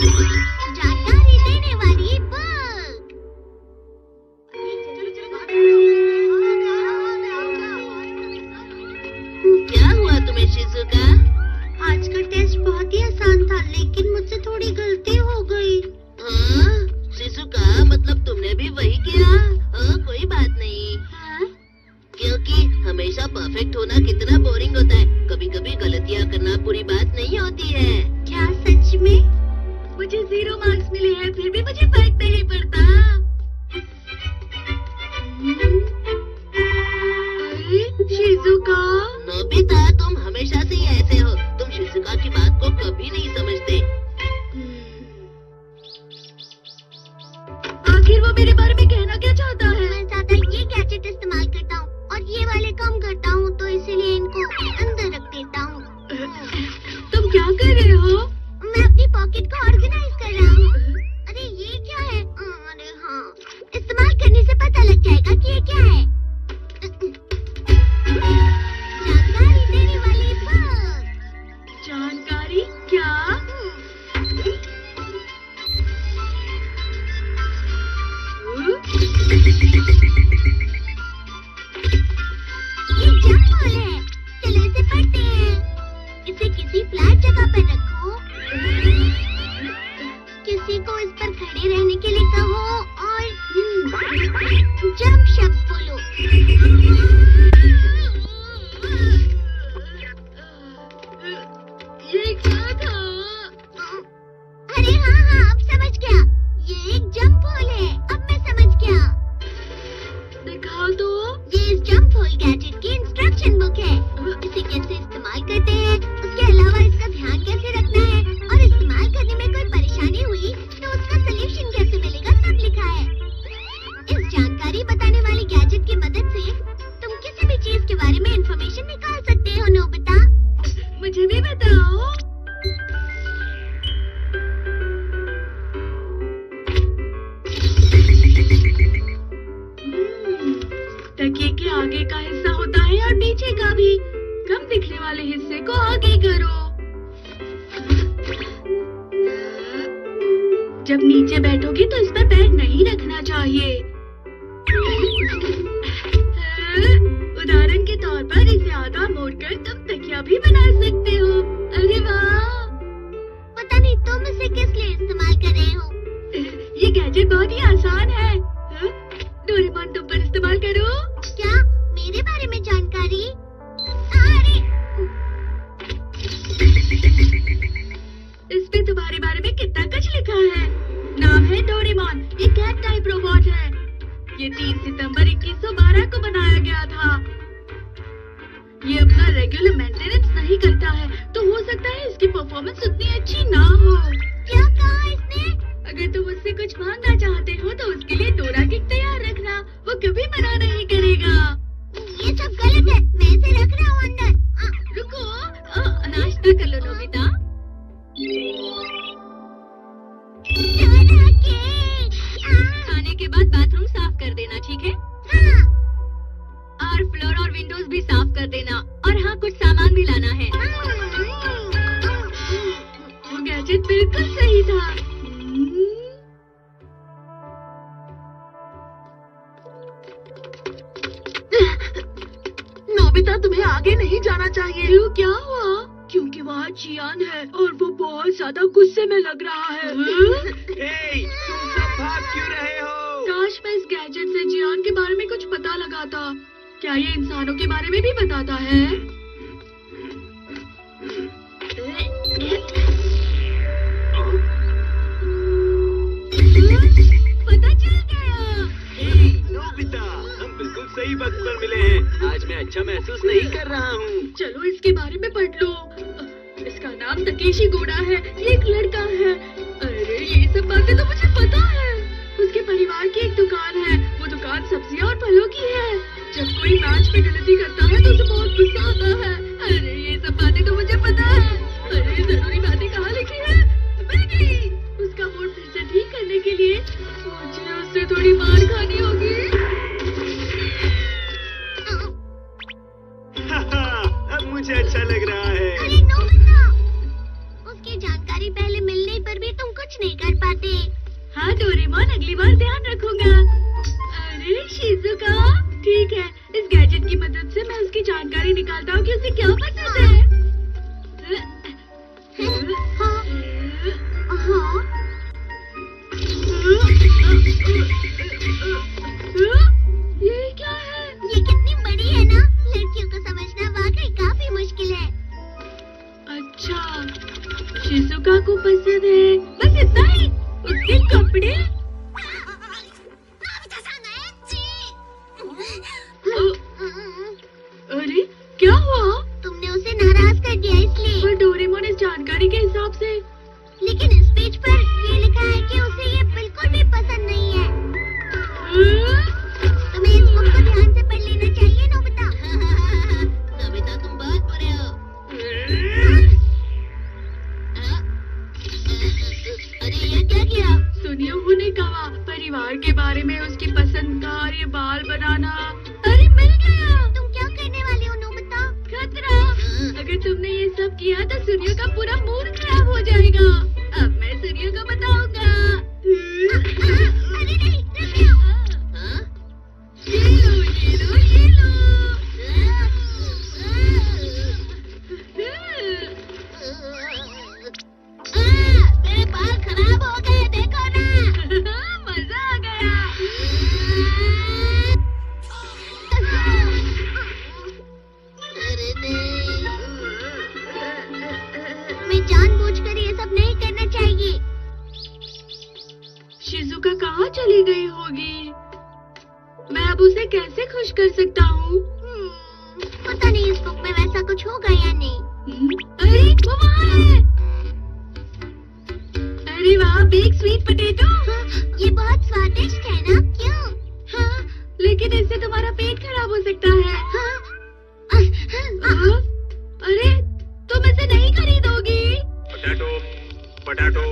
जानकारी देने वाली बुक। क्या हुआ तुम्हें शिजुका? आज का टेस्ट बहुत ही आसान था, लेकिन मुझसे थोड़ी गलती हो गई। हाँ? शिजुका, मतलब तुमने भी वही किया? कोई बात नहीं। हाँ? क्योंकि हमेशा परफेक्ट होना कितना बोरिंग होता है। कभी कभी गलतियाँ करना बुरी बात नहीं होती है। क्या सच में? मुझे 0 मार्क्स मिले हैं, फिर भी मुझे फर्क नहीं पड़ता। शिजुका, नोबिता, तुम हमेशा से ही ऐसे हो। तुम शिजुका की बात को कभी नहीं समझते। आखिर वो मेरे बारे में कहना क्या चाहता है? मैं ज्यादा ये गैजेट इस्तेमाल करता हूँ और ये वाले कम करता हूँ, तो इसीलिए इनको अंदर रख देता हूँ। तुम क्या कर रहे हो? मैं अपनी पॉकेट को ऑर्गेनाइज कर रहा हूँ। अरे ये क्या है? अरे हाँ, इस्तेमाल करने से पता लग जाएगा कि ये क्या है। जानकारी देने वाली बुक। जानकारी क्या? ये जंप बॉल है। चलो इसे पढ़ते हैं। इसे किसी फ्लैट जगह पर रखो, किसी को इस पर खड़े रहने के लिए कहो और जंप शब्द बोलो। ये क्या था? अरे हाँ, अब समझ गया। ये एक जंप बॉल है। अब मैं समझ गया। दिखा दो। ये इस जंप बॉल गैजेट की इंस्ट्रक्शन बुक है। इसे कैसे इस्तेमाल करते हैं, उसके अलावा इसका ध्यान कैसे रखना है और इस्तेमाल करने में कोई परेशानी हुई तो उसका सलूशन कैसे मिलेगा, सब लिखा है। इस जानकारी बताने वाली गैजेट की मदद से तुम किसी भी चीज के बारे में इंफॉर्मेशन निकाल सकते हो। नोबिता, मुझे भी बताओ। तकिए के आगे का हिस्सा होता है और पीछे का भी। कम दिखने वाले हिस्से को आगे करो। जब नीचे बैठोगी तो इस पर पैर नहीं रखना चाहिए। उदाहरण के तौर पर इसे आधा मोड़कर तुम तकिया भी बना सकते हो। अरे वाह! पता नहीं तुम इसे किस लिए इस्तेमाल कर रहे हो। ये गैजेट बहुत ही आसान है। डोरेमोन, तुम पर इस्तेमाल करो। क्या? मेरे बारे में जानकारी? अरे! इस पे तुम्हारे बारे में कितना कुछ लिखा है। नाम है डोरेमोन। ये कैट टाइप रोबोट है। ये 3 सितंबर 2112 को बनाया गया था। ये अपना रेगुलर मेंटेनेंस नहीं करता है, तो हो सकता है इसकी परफॉर्मेंस उतनी अच्छी ना हो। क्या कहा इसने? अगर तुम उससे कुछ मांगना चाहते हो तो उसके लिए डोरा किक तैयार रखना। वो कभी मना नहीं करेगा। ये सब गलत है। मैं इसे रख रहा हूँ अंदर। रुको, नाश्ता कर लो नोबिता। खाने के बाद बाथरूम साफ कर देना, ठीक है? हाँ। और फ्लोर और विंडोज भी साफ कर देना। और हाँ, कुछ सामान भी लाना है। वो गैजेट बिल्कुल सही था। नोबिता, तुम्हें आगे नहीं जाना चाहिए। क्यों? क्या हुआ? क्योंकि वहाँ चियान है और वो बहुत ज्यादा गुस्से में लग रहा है। तुम सब भाग क्यों रहे हो? काश मैं इस गैजेट से चियान के बारे में कुछ पता लगाता। क्या ये इंसानों के बारे में भी बताता है? पता चल गया। नोबिता, हम बिल्कुल सही वक्त पर मिले हैं। आज मैं अच्छा महसूस नहीं कर रहा हूँ। चलो इसके बारे में पढ़ लो। इसका नाम तकेशी गोडा है। ये एक लड़का है। अरे ये सब बातें तो मुझे पता है। उसके परिवार की एक दुकान है। वो दुकान सब्जियां और फलों की है। जब कोई मैच में गलती करता है तो उसे बहुत गुस्सा आता है। अरे ये सब बातें तो मुझे पता है। अरे जरूरी बातें कहाँ लिखी है? मिल गई। उसका मूड फिर से ठीक करने के लिए मुझे उससे थोड़ी मार खानी होगी। अब मुझे अच्छा लग रहा है। अरे नोबिता, उसकी जानकारी पहले डोरेमोन, अगली बार ध्यान रखूंगा। अरे शिजुका, ठीक है, इस गैजेट की मदद से मैं उसकी जानकारी निकालता हूँ कि उसे क्या पसंद है। ये क्या है? ये कितनी बड़ी है ना, लड़कियों को समझना वाकई काफी मुश्किल है। अच्छा, शिजुका को पसंद है, बस इतना ही? उसके कपड़े? अरे क्या हुआ? तुमने उसे नाराज कर दिया इसलिए। पर डोरेमोन इस जानकारी के हिसाब से। लेकिन इस पेज पर ये लिखा है कि उसे ये बिल्कुल भी पसंद नहीं है। तुम्हें इस बुक को ध्यान से पढ़ लेना चाहिए नोबिता। नोबिता, तुम बहुत बुरे हो। अरे ये क्या किया? सुनियो ने कहा परिवार के बारे में उसकी पसंद का ये बाल बनाना। अरे मिल गया। तुम क्या करने वाली हो नोबिता? खतरा। अगर तुमने ये सब किया तो सुनियो का पूरा मूड खराब हो जाएगा। अब मैं सुनियो को बताऊंगा। अरे नहीं, रुक जाओ। ये लो, ये लो, ये लो। मेरे बाल खराब हो गए, देखो ना। मजा आ गया। अरे नहीं, मैं जानबूझकर ये सब नहीं करना चाहिए। शिजुका कहाँ चली गई होगी? मैं अब उसे कैसे खुश कर सकता हूँ? पता नहीं इस बुक में वैसा कुछ होगा या नहीं। अरे वो वहाँ है। अरे वाह, बिग स्वीट पोटैटो। ये बहुत स्वादिष्ट है ना? क्यों? हाँ, लेकिन इससे तुम्हारा पेट खराब हो सकता है। अरे तुम इसे नहीं खरीदोगी? Potato, potato,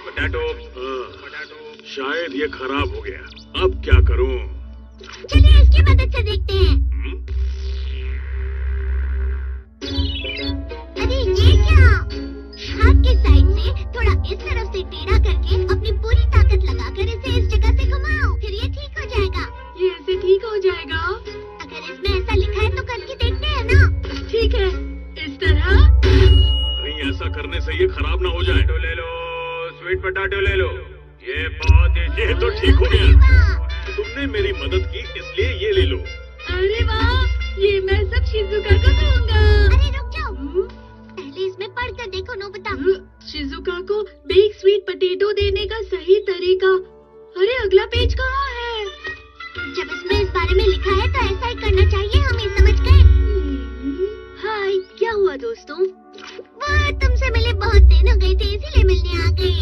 potato, potato. शायद ये खराब हो गया। अब क्या करूं? चलिए इसकी मदद से देखते हैं। अरे ये क्या? हाथ के साइड से थोड़ा इस तरफ से टेढ़ा करके अपनी पूरी ताकत लगाकर इसे इस जगह से घुमाओ, फिर ये ठीक हो जाएगा। ये ऐसे ठीक हो जाएगा? अगर इसमें ऐसा लिखा है तो करके देखते हैं ना। ठीक है, इस तरह। नहीं, ऐसा करने से ये खराब ना हो जाए। तो ले लो, स्वीट पोटैटो ले लो। ये बहुत ये तो ठीक हो गया। तुमने मेरी मदद की इसलिए ये ले लो। अरे वाह, ये मैं सब शिजुका को दूंगा। अरे रुक जाओ, पहले इसमें पढ़कर देखो नोबिता। शिजुका को बिग स्वीट पोटैटो देने का सही तरीका। अरे अगला पेज कहाँ है? जब इसमें इस बारे में लिखा है तो ऐसा ही करना चाहिए, हम ये समझ गए। हाय, क्या हुआ दोस्तों? वो तुमसे मिले बहुत दिन हो गए थे इसीलिए मिलने आ गए।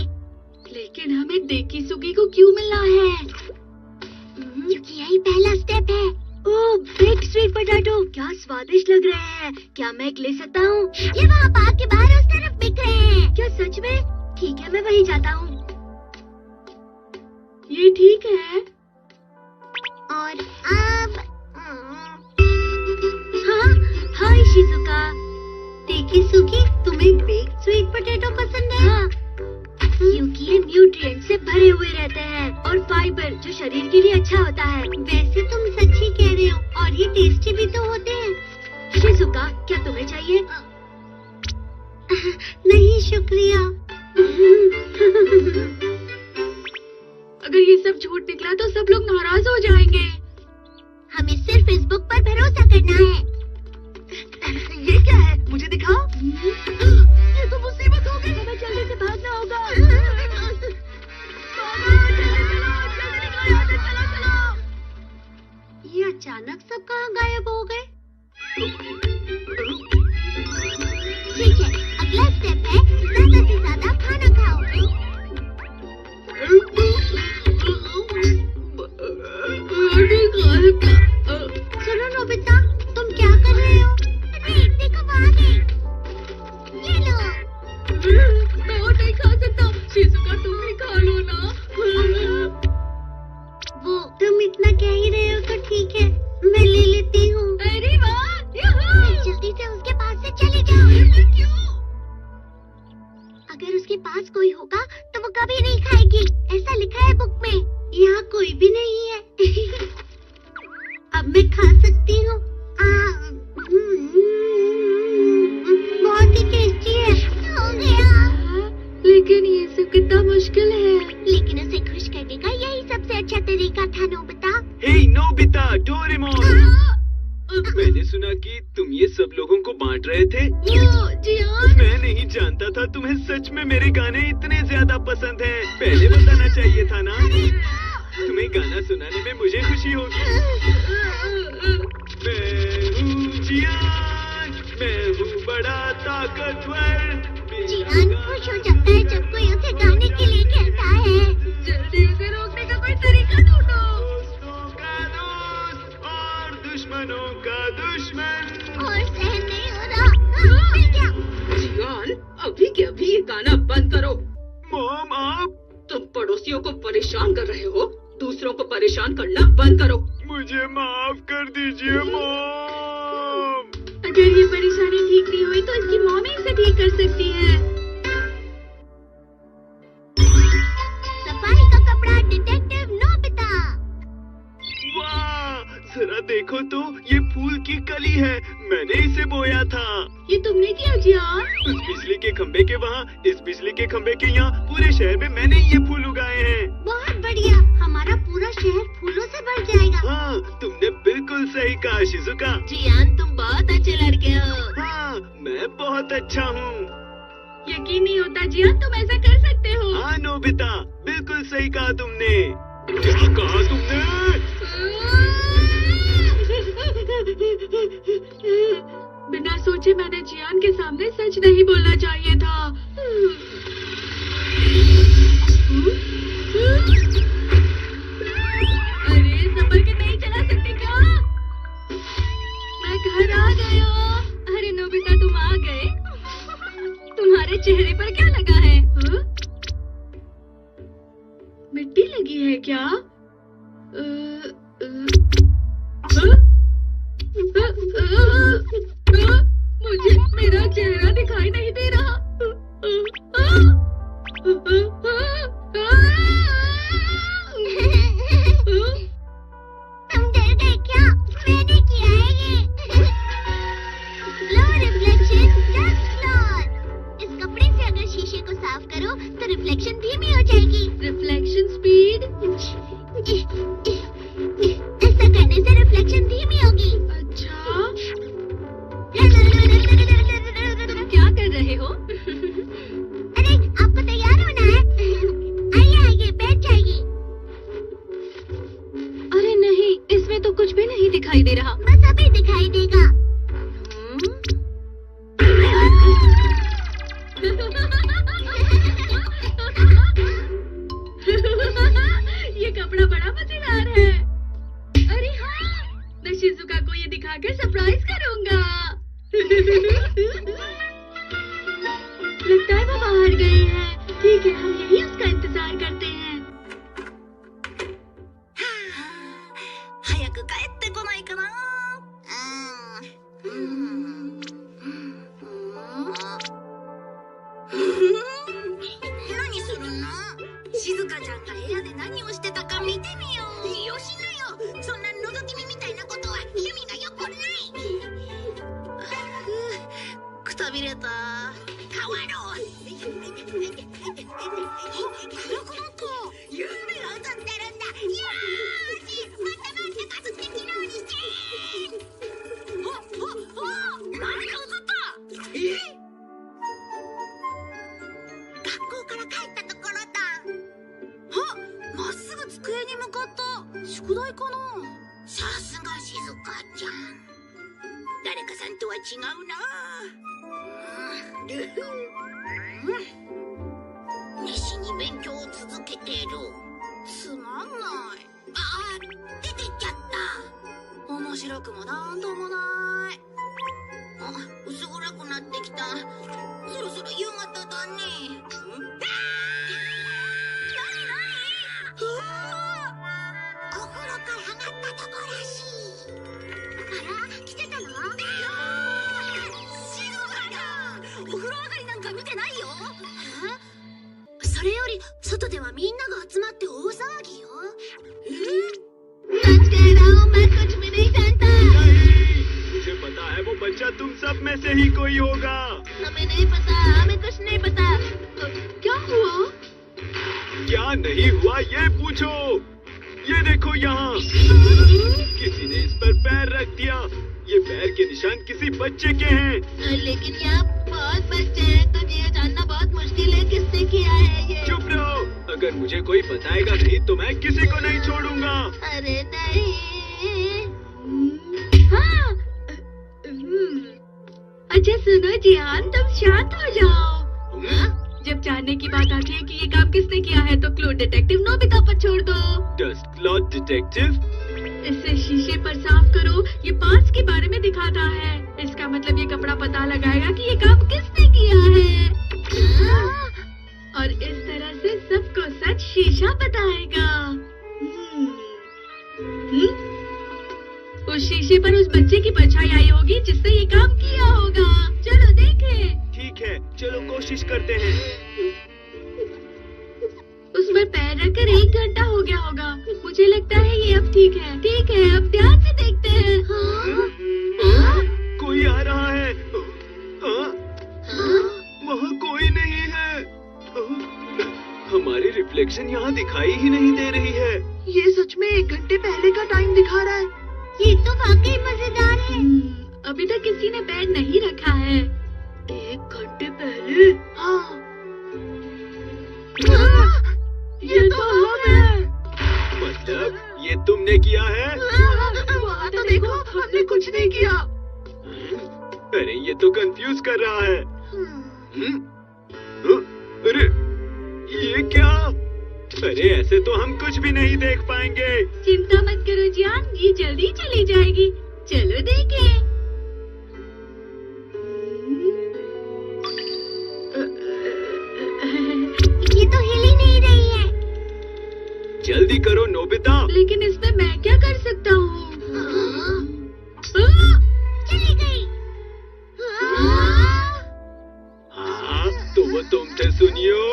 लेकिन हमें डेकिसुगी को क्यों मिलना है? क्योंकि यही पहला स्टेप है। ओह, बिग स्वीट पोटैटो, क्या स्वादिष्ट लग रहे हैं। क्या मैं एक ले सकता हूँ? ये वहाँ पार्क के बाहर उस तरफ बिक रहे हैं। क्या सच में? ठीक है, मैं वहीं जाता हूँ। ये ठीक है। और अब हाँ, हाय शिजुका। डेकिसुगी, तुम्हें बिग स्वीट पोटैटो पसंद है? हाँ, क्योंकि ये न्यूट्रिएंट से भरे हुए रहते हैं और फाइबर जो शरीर के लिए अच्छा होता है। वैसे तुम सच ही कह रहे हो, और ये टेस्टी भी तो होते हैं। शिजुका, क्या तुम्हें चाहिए? नहीं शुक्रिया। अगर ये सब झूठ निकला तो सब लोग नाराज हो जाएंगे। हमें सिर्फ इस बुक पर भरोसा करना है। ये क्या है? मुझे दिखाओ। ये तो मुसीबत हो गई। हमें जल्दी से भागना होगा। ये अचानक सब कहाँ गायब हो गए? ठीक है, अगला स्टेप है ज्यादा से ज्यादा खाना खाओ। सुनो नोबिता, तुम क्या कर रहे हो? अरे देखो वहाँ गई। ये लो। मैं और नहीं खा सकता। शिजुका, तुम भी खा लो ना। वो तुम इतना कह ही रहे हो तो ठीक है, मैं ले लेती हूँ। कोई होगा तो वो कभी नहीं खाएगी, ऐसा लिखा है बुक में। यहाँ कोई भी नहीं है। अब मैं खा सकती हूँ। बहुत ही टेस्टी है। हो गया। लेकिन ये सब कितना मुश्किल है। लेकिन उसे खुश करने का यही सबसे अच्छा तरीका था नोबिता। हे नोबिता, डोरेमोन, मैंने सुना कि तुम ये सब लोगों को बांट रहे थे। जियान, मैं नहीं जानता था तुम्हें सच में मेरे गाने इतने ज्यादा पसंद हैं। पहले बताना चाहिए था ना। तुम्हें गाना सुनाने में मुझे खुशी होगी। मैं हूँ जियान, मैं हूँ बड़ा ताकतवर। जियान खुश हो जाता है जब कोई उसे गाने के लिए कहता है। जल्दी उसे रोकने का कोई तरीका ढूंढो। दोस्तों का दोस्त और दुश्मनों का दुश्मन। और सहन नहीं हो रहा। मिल गया। जियान, अभी के अभी ये गाना बंद करो। मॉम, आप तुम पड़ोसियों को परेशान कर रहे हो, दूसरों को परेशान करना बंद करो। मुझे माफ कर दीजिए मॉम। अगर ये परेशानी ठीक नहीं हुई तो इसकी मॉम ही इसे ठीक कर सकती है। सफाई का कपड़ा डिटेक्टिव नोबिता। वाह, जरा देखो तो, ये फूल की कली है। मैंने इसे बोया था। ये तुमने किया जियान? उस बिजली के खंबे के वहाँ, इस बिजली के खंबे के यहाँ, पूरे शहर में मैंने ये फूल उगाए हैं। बहुत बढ़िया, हमारा पूरा शहर फूलों से भर जाएगा। हाँ, तुमने बिल्कुल सही कहा शिजुका। जियान, तुम बहुत अच्छे लड़के हो। हाँ, मैं बहुत अच्छा हूँ। यकीन नहीं होता जियान, तुम ऐसा कर सकते हो। हाँ नोबिता, बिल्कुल सही कहा तुमने। क्या कहा तुमने? बिना सोचे मैंने जियान के सामने सच नहीं बोलना चाहिए था। अरे संभल के नहीं चला सकते क्या? मैं घर आ गया। अरे नोबिता, तुम आ गए। तुम्हारे चेहरे पर क्या लगा है? मिट्टी लगी है क्या? मुझे मेरा चेहरा दिखाई नहीं दे रहा। तुम डर गए क्या? मैंने किया है ये। Slow reflection, just slow। इस कपड़े से अगर शीशे को साफ करो तो रिफ्लेक्शन धीमी हो जाएगी। Reflection speed. ऐसा करने से रिफ्लेक्शन धीमी होगी। अच्छा, तुम क्या कर रहे हो? अरे, आपको तैयार होना है। आइए आइए, बैठ जाइए। अरे नहीं, इसमें तो कुछ भी नहीं दिखाई दे रहा। बस अभी दिखाई देगा। ये कपड़ा बड़ा मजेदार है। अरे हाँ, मैं शिजुका को ये दिखाकर सरप्राइज करूंगा। लगता है वो बाहर गई है। ठीक है, हम यही उसका इंतजार करते हैं। 早く帰ってこないかな。何するの？静香ちゃんが部屋で何をしてたか見てみよう。よしなよ。そんな覗き見みたいなことは趣味がよくない。くたびれた。変わろう。暗くなった。夢が映ってるんだ。よーし、また待ってかつて昨日にして。何が映った？学校から帰ったところだ。まっすぐ机に向かった。宿題かな。さすが静香ちゃん。誰かさんとは違うな。熱心に勉強を続けてる。つまんない。出てっちゃった。面白くもなんともない。薄暗くなってきた。そろそろ夕方だね。お風呂から上がったとこらしい。あら、来てたの？静かだ。お風呂上がりなんか見てないよ。それより外ではみんなが集まって大騒ぎよ。सच कह रहा हूँ, मैं कुछ भी नहीं जानता। नहीं, मुझे पता है वो बच्चा तुम सब में से ही कोई होगा। हमें नहीं पता, हमें कुछ नहीं पता। क्या हुआ? क्या नहीं हुआ ये पूछो। ये देखो यहाँ, किसी ने इस पर पैर रख दिया। ये पैर के निशान किसी बच्चे के हैं। लेकिन यहाँ बहुत बच्चे हैं, तो ये जानना बहुत मुश्किल है किसने किया है ये। चुप रहो, अगर मुझे कोई बताएगा नहीं तो मैं किसी को नहीं छोड़ूंगा। अरे नहीं। हाँ। अच्छा सुनो जियान, तुम शांत हो जाओ। जब जानने की बात आती है कि ये काम किसने किया है तो क्लू डिटेक्टिव नोबिता पर छोड़ दो। Dust cloth detective? इसे शीशे पर साफ करो, ये पार्ट्स के बारे में दिखाता है। इसका मतलब ये कपड़ा पता लगाएगा कि ये काम किसने किया है। और इस तरह से सबको सच शीशा बताएगा। उस शीशे पर उस बच्चे की परछाई आई होगी जिसने ये काम किया होगा। चलो देखें। ठीक है, चलो कोशिश करते हैं। उस पर पैर रखकर 1 घंटा हो गया होगा। मुझे लगता है ये अब ठीक है। ठीक है, अब ध्यान से देखते हैं। कोई आ रहा है। वहाँ कोई नहीं है। हमारी रिफ्लेक्शन यहाँ दिखाई ही नहीं दे रही है। ये सच में 1 घंटे पहले का टाइम दिखा रहा है। ये तो वाकई मजेदार है। अभी तक किसी ने पैर नहीं रखा है। 1 घंटे पहले? हाँ। ये तो हम है। मतलब ये तुमने किया है? वहाँ तो देखो, हमने कुछ नहीं किया। अरे ये तो कंफ्यूज कर रहा है। अरे ये क्या? अरे ऐसे तो हम कुछ भी नहीं देख पाएंगे। चिंता मत करो जान, ये जल्दी चली जाएगी। चलो देखें। ये तो हिल ही नहीं रही है। जल्दी करो नोबिता। लेकिन इसमें मैं क्या कर सकता हूँ? चली गई। हाँ, तो वो तुमसे सुनियो।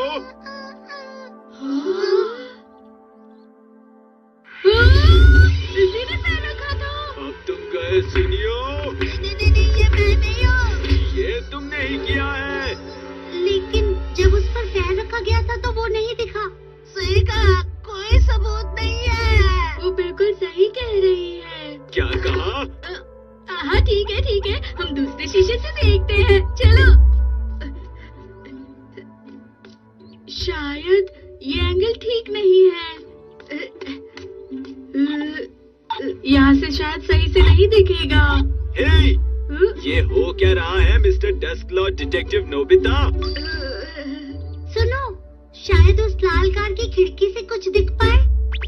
इसी ने पैर रखा था। अब तुम गए सुनियो। नहीं, ये मैं नहीं हूँ। ये तुमने ही किया है। लेकिन जब उस पर पैर रखा गया था तो वो नहीं दिखा। सही कहा, कोई सबूत नहीं है। वो बिल्कुल सही कह रही है। क्या कहा? हाँ ठीक है, हम दूसरे शीशे से देखते हैं। चलो। शायद ये एंगल ठीक नहीं है। यहाँ से शायद सही से नहीं दिखेगा। हे, ये हो क्या रहा है mister dust cloth detective Nobita? सुनो, शायद उस लाल कार की खिड़की से कुछ दिख पाए।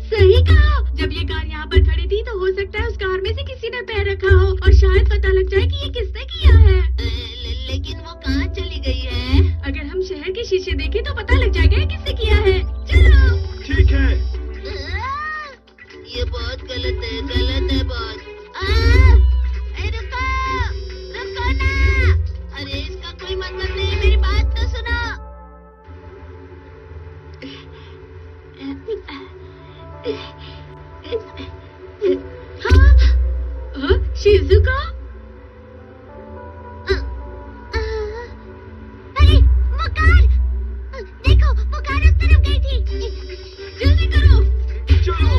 सही कहा। जब ये कार यहाँ पर खड़ी थी तो हो सकता है उस कार में से किसी ने पैर रखा हो और शायद पता लग जाए कि ये किसने किया है। लेकिन वो कहाँ चली गई है? अगर हम शहर के शीशे देखें तो पता लग जाएगा ये किसने किया है। चलो। ठीक है। ये बहुत गलत है बहुत। रुको ना। अरे इसका कोई मतलब नहीं, मेरी बात तो सुनो। हाँ, शिजुका? अरे वो कार! देखो, वो कार उस तरफ गई थी। जल्दी करो। चलो।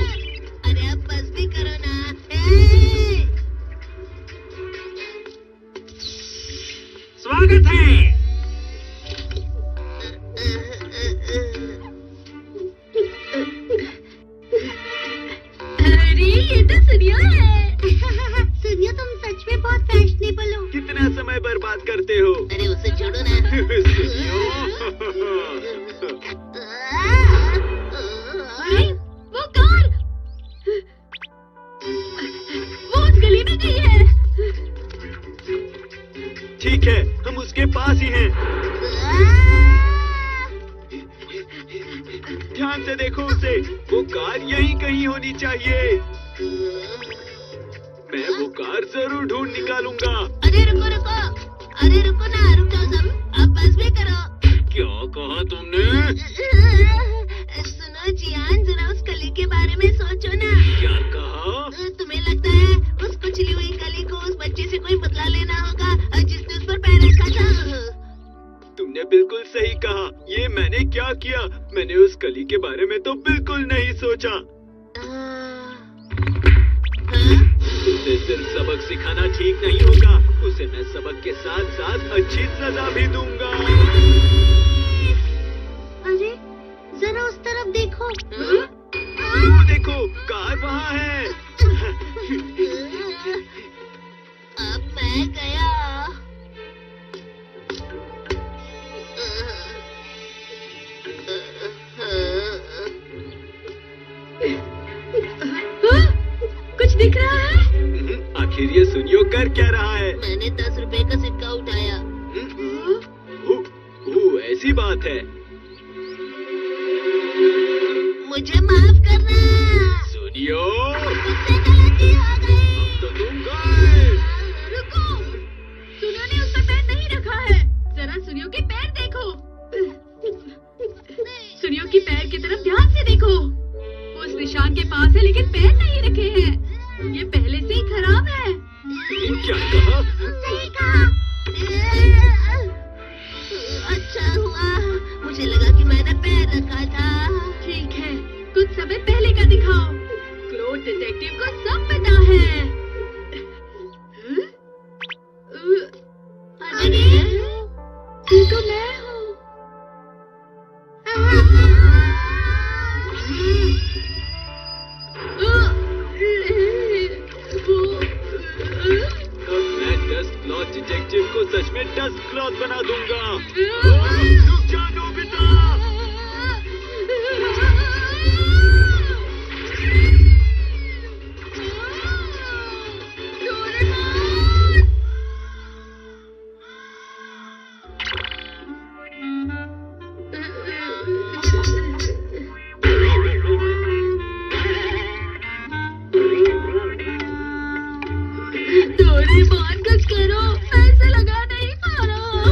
अरे अब बस भी करो ना। स्वागत है। अरे ये तो सुनियो है। सुनियो, तुम सच में बहुत फैशनेबल हो। कितना समय बर्बाद करते हो? अरे उसे छोड़ो ना। अरे वो कार! वो उस गली में गई है। ठीक है, हम उसके पास ही हैं। ध्यान से देखो उसे, वो कार यहीं कहीं होनी चाहिए। मैं वो कार जरूर ढूंढ निकालूंगा। अरे रुको। अरे रुको ना, रुक जाओ सब। अब बस भी करो। क्या कहा तुमने? के बारे में सोचो ना। क्या कहा? तुम्हें लगता है उस कुचली हुई कली को उस बच्चे से कोई बदला लेना होगा जिसने उस पर पैर रखा था? तुमने बिल्कुल सही कहा। ये मैंने क्या किया? मैंने उस कली के बारे में तो बिल्कुल नहीं सोचा। उसे सिर्फ सबक सिखाना ठीक नहीं होगा, उसे मैं सबक के साथ साथ अच्छी सजा भी दूंगा। अरे जरा उस तरफ देखो। वो देखो, कार वहाँ है। अब मैं गया। कुछ दिख रहा है? आखिर ये सुनियो कर क्या रहा है? मैंने 10 रुपए का सिक्का उठाया। ऐसी बात है। मुझे माफ करना। सुनियो, मुझसे गलती हो गई। अब तो तुम गए। रुको, सुनियो ने उस पर पैर नहीं रखा है। जरा सुनियो के पैर देखो। सुनियो की पैर की तरफ ध्यान से देखो। उस निशान के पास है लेकिन पैर नहीं रखे हैं। ये पहले से ही खराब है। क्या कहा? सही कहा। अच्छा हुआ, मुझे लगा कि मैंने पैर रखा था। ठीक है, कुछ समय पहले का दिखाओ। क्लोथ डिटेक्टिव को सब पता है। अरे ये तो मैं हूँ। अब मैं डस्ट क्लॉथ डिटेक्टिव को सच में डस्ट क्लॉथ बना दूंगा। रुक जा नोबिता। डोरेमोन कुछ करो, ऐसे लगा नहीं पा रहा।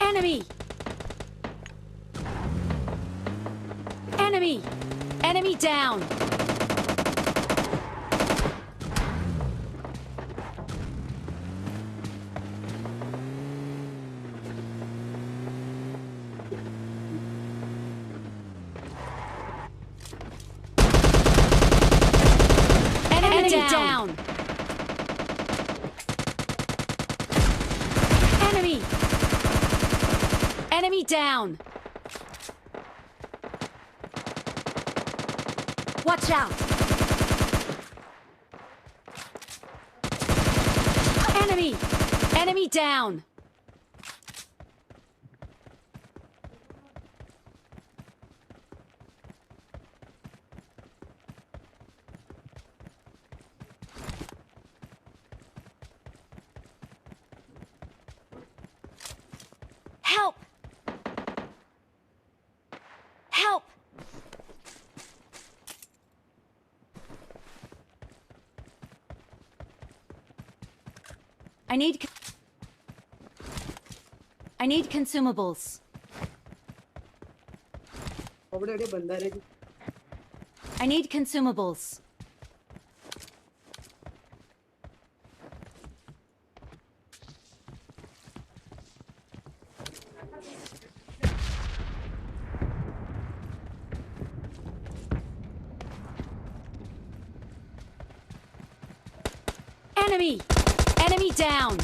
Enemy! Enemy! Enemy down! Enemy down! Enemy! Enemy down! Watch out! Enemy! Enemy down! Help! Help! I need consumables. I need consumables. Enemy! Enemy down!